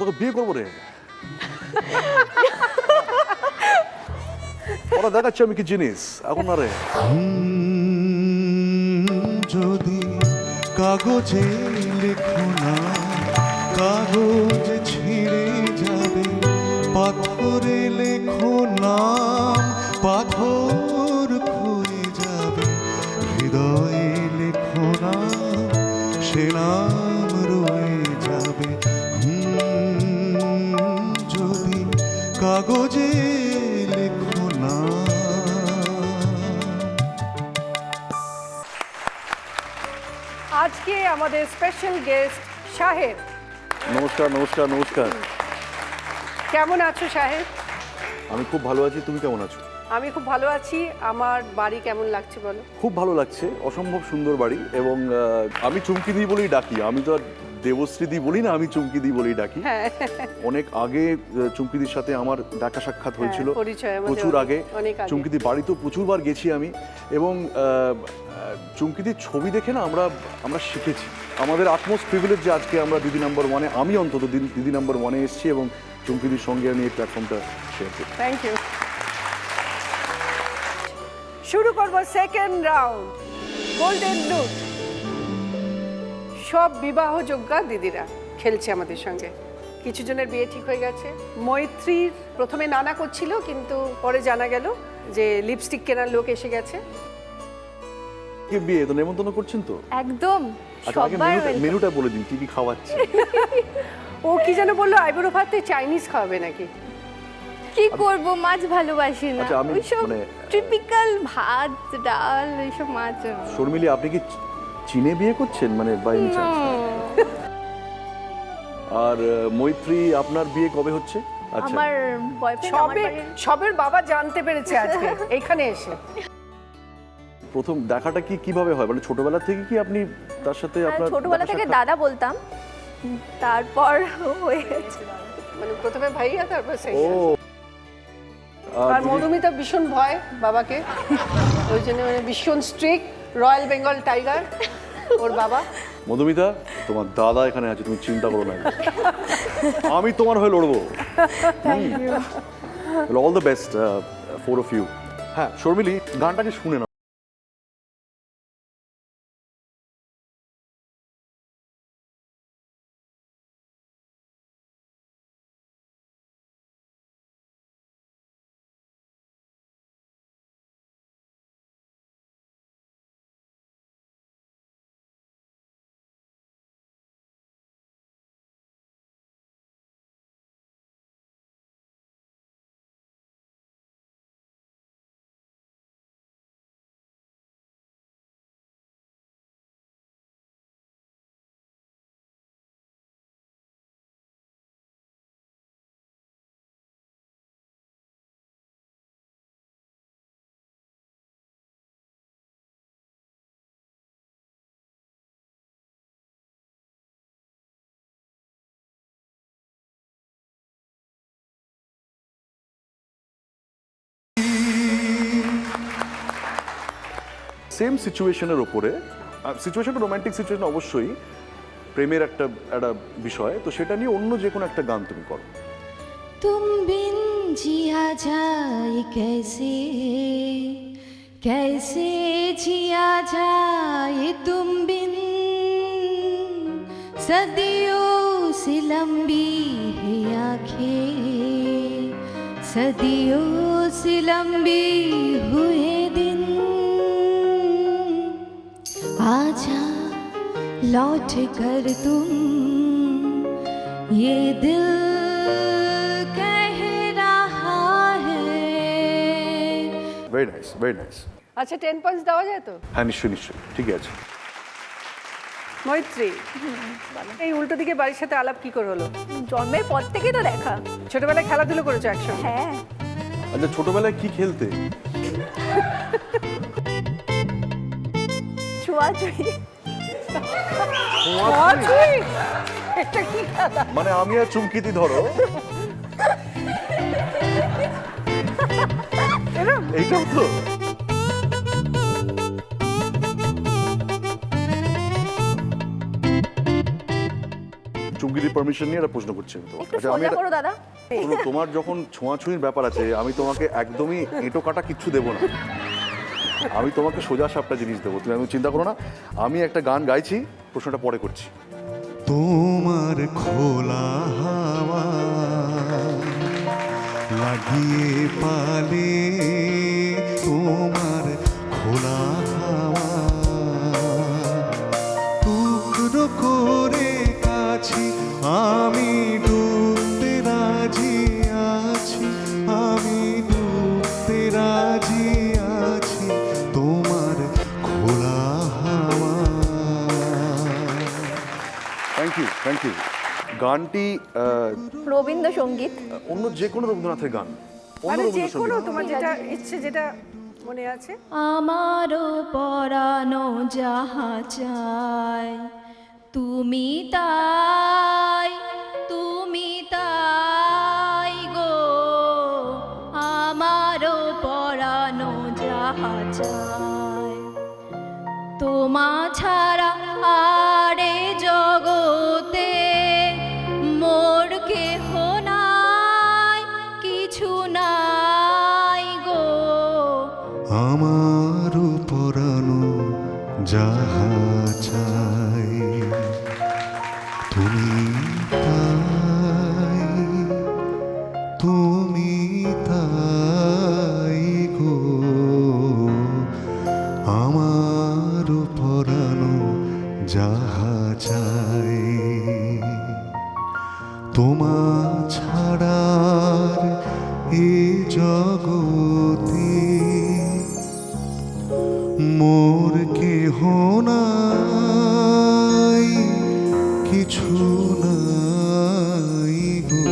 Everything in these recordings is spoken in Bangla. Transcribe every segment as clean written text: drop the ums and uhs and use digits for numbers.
তোকে বিয়ে করবো রে। ওরা দেখাচ্ছে আমি কি জিনিস এখন না রে। যদি কাগজে লেখো না, কাগজ ছিঁড়ে যাবে, পাথরে লেখো না, পাথর ক্ষয়ে যাবে, হৃদয়ে লেখো না, সে নাম রয়ে যাবে। যদি কাগজে লেখো না। আজকে আমাদের স্পেশাল গেস্ট শাহেদ। নমস্কার নমস্কার নমস্কার। কেমন আছো শাহেদ? আমি খুব ভালো আছি, তুমি কেমন আছো? আমি খুব ভালো আছি। আমার বাড়ি কেমন লাগছে বলো? খুব ভালো লাগছে, অসম্ভব সুন্দর বাড়ি। এবং আমি চুমকি দি বলেই ডাকি, আমি তো আর দেবশ্রী দি বলি না, আমি চুমকি দি বলেই ডাকি। হ্যাঁ, অনেক আগে চুমকিদির সাথে আমার দেখা সাক্ষাৎ হয়েছিল, পরিচয় আমাদের প্রচুর আগে। অনেক আগে। চুমকিদির বাড়িতেও প্রচুরবার গেছি আমি। এবং চুমকিদির ছবি দেখে না আমরা শিখেছি। আমাদের আটমোস্ট প্রিভিলেজ যে আজকে আমরা দিদি নাম্বার ওয়ানে, আমি অন্তত দিদি নাম্বার ওয়ানে এসেছি এবং চুমকিদির সঙ্গে আমি এই প্ল্যাটফর্মটা শেয়ার করি। Thank you. শুরু করব সেকেন্ড রাউন্ড, গোল্ডেন লুট। সব বিবাহযোগ্যা দিদিরা খেলছে আমাদের সঙ্গে। কিছু জনের বিয়ে ঠিক হয়ে গেছে। মৈত্রীর প্রথমে নানা করছিল, কিন্তু পরে জানা গেল যে লিপস্টিক কেনার লোক এসে গেছে। কি বিয়ে তো নেমন্তন্ন করছেন তো? একদম আচ্ছা, আগে সবার মেনুটা বলে দিন, কি কি খাওয়াচ্ছে। ও কি যেন বললো, আইবুড়ো ভাতে চাইনিজ খাওয়াবে নাকি? কি করব, মাছ ভালোবাসি না। আচ্ছা, আমি ওইসব মানে টিপিক্যাল ভাত ডাল এইসব মাছ। শর্মিলি, আপনি কি চীনে বিয়ে করছেন মানে বাই এনি চান্স? আর মৈত্রী, আপনার বিয়ে কবে হচ্ছে? আচ্ছা, আমার বয়ফ্রেন্ড আমার সবে বাড়ির সবের বাবা জানতে পেরেছে আজকে এখানে এসে। প্রথম দেখাটা কিভাবে হয়, মানে ছোটবেলা থেকে কি আপনি তার সাথে আপনার ছোটবেলা দেখা থেকে সাক্ষাৎ? দাদা বলতাম, তারপর হয়ে গেছে। মানে প্রথমে ভাইয়া, তারপর সেই। ও আর মধুমিতা ভীষণ ভয় বাবাকে, ওই জন্য মানে ভীষণ স্ট্রিক্ট, রয়্যাল বেঙ্গল টাইগার ওর বাবা। মধুমিতা, তোমার দাদা এখানে আছে, তুমি চিন্তা করো না, আমি তোমার হয়ে লড়বো। All the best for of you. হ্যাঁ শর্মিলি, গানটাকে শুনে না। সেম সিচুয়েশনের ওপরে, সিচুয়েশনটা রোমান্টিক সিচুয়েশন অবশ্যই, প্রেমের একটা বিষয়, তো সেটা নিয়ে অন্য যে কোনো একটা গান তুমি করো। तुम बिन जिया जाए कैसे, कैसे जिया जाए तुम बिन, सदियों से लंबी है आँखें, सदियों से लंबी हुए दिन, आजा लौट कर तुम, ये दिल ভেরি নাইস, ভেরি নাইস। আচ্ছা, 10 পয়েন্টস দেওয়া যায় তো? হ্যাঁ নিশ্চয়ই নিশ্চয়ই, ঠিক আছে। মৈত্রী, এই উল্টো দিকে বাড়ির সাথে আলাপ কি করে হলো? জন্মের পর থেকেই তো দেখা। ছোটবেলায় খেলাধুলো করেছো একসঙ্গে? হ্যাঁ, আচ্ছা, ছোটবেলায় কি খেলতে? ছোঁয়াছুঁয়ি। ছোঁয়াছুঁয়ি? এটা কি খেলা? মানে আমি আর চুমকিতি ধরো এইটাও তো। চুমকি চুমকিদির পারমিশন নিয়ে একটা প্রশ্ন করছি আমি তোমাকে। একটু আচ্ছা, আমি সোজা একটা- করো দাদা। শোনো, তোমার যখন ছোঁয়াছুঁয়ির ব্যাপার আছে, আমি তোমাকে একদমই এঁটো কাটা কিচ্ছু দেবো না। আমি তোমাকে সোজা সাপটা জিনিস দেবো, তুমি আমি চিন্তা করো না। আমি একটা গান গাইছি, প্রশ্নটা পরে করছি। তোমার খোলা হাওয়া লাগিয়ে পালে, তোমার খোলা হাওয়া টুকরো করে কাছি, আমি ডুবতে রাজি আছি, আমি ডুবতে রাজি আছি, তোমার খোলা হাওয়া। Thank you. গানটি রবীন্দ্রসঙ্গীত। অন্য যে কোনো রবীন্দ্রনাথের গান, অন্য মানে যে কোনো রবীন্দ্রসঙ্গীত। তোমার যেটা ইচ্ছে, যেটা মনে আছে। আমারও পরানো যাহা চাই, তুমি তাই গো, আমারও পরানো যাহা চাই, তোমা ছাড়া আরে জগতে মোর কেহ নাই, কিছু নাই গো। আমার পরানো যাহা চাই, তুমি তাই গো, আমার পরানো যাহা চাই, তোমা ছাড়ার এ জগতে মোর কেহ নাই, কিছু নাই গো,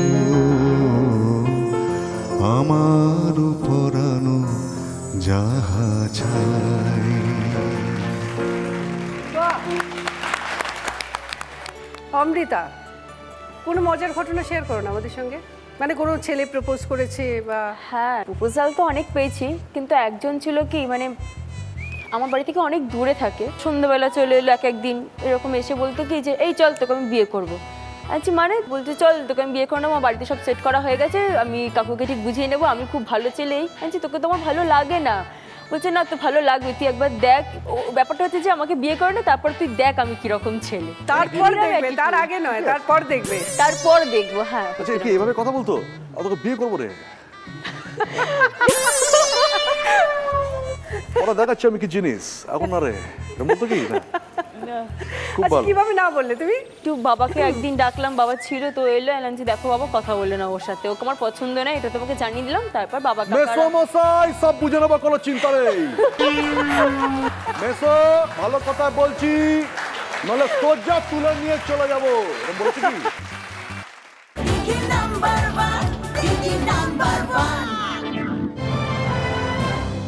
আমার পরানো যাহা চাই। বাহ! অমৃতা, কোনো মজার ঘটনা শেয়ার করো না আমাদের সঙ্গে। মানে কোনো ছেলে প্রপোজ করেছে বা হ্যাঁ, প্রপোজাল তো অনেক পেয়েছি, কিন্তু একজন ছিল কি মানে আমার বাড়ি থেকে অনেক দূরে থাকে, সন্ধ্যাবেলা চলে এলো একদিন, এরকম এসে বলতো কি যে এই চল তোকে আমি বিয়ে করবো। আচ্ছা মানে বলতে চল তোকে আমি বিয়ে করে নেবো, আমার বাড়িতে সব সেট করা হয়ে গেছে, আমি কাকুকে ঠিক বুঝিয়ে নেবো, আমি খুব ভালো ছেলেই। আচ্ছা তোকে তো আমার ভালো লাগে না। বলছে না তো ভালো লাগবে, তুই একবার দেখ। ব্যাপারটা হচ্ছে যে আমাকে বিয়ে করে না, তারপর তুই দেখ আমি কিরকম ছেলে। তারপর দেখবে, তার আগে নয়, তারপর দেখবে। তারপর দেখবো। হ্যাঁ আচ্ছা, কি এভাবে কথা বলতো? তোকে বিয়ে করবো রে, ওরা দেখাচ্ছে আমি কি জিনিস, এখন না রে, এরকম বলতো কি না? খুব আচ্ছা, ভালো। কিভাবে না বললে তুমি? একটু বাবাকে একদিন ডাকলাম, বাবা ছিল তো এলো, এলাম যে দেখো বাবা কথা বলে না ওর সাথে, ওকে আমার পছন্দ নয়, এটা তোমাকে জানিয়ে দিলাম। তারপর বাবা মেসোমশাই সব বুঝে নেবার কোনো চিন্তা নেই। মেসো, ভালো কথা বলছি, নলে সোজা তুলে নিয়ে চলে যাবো, এরকম বলছি কি? Digi number one, Digi number one.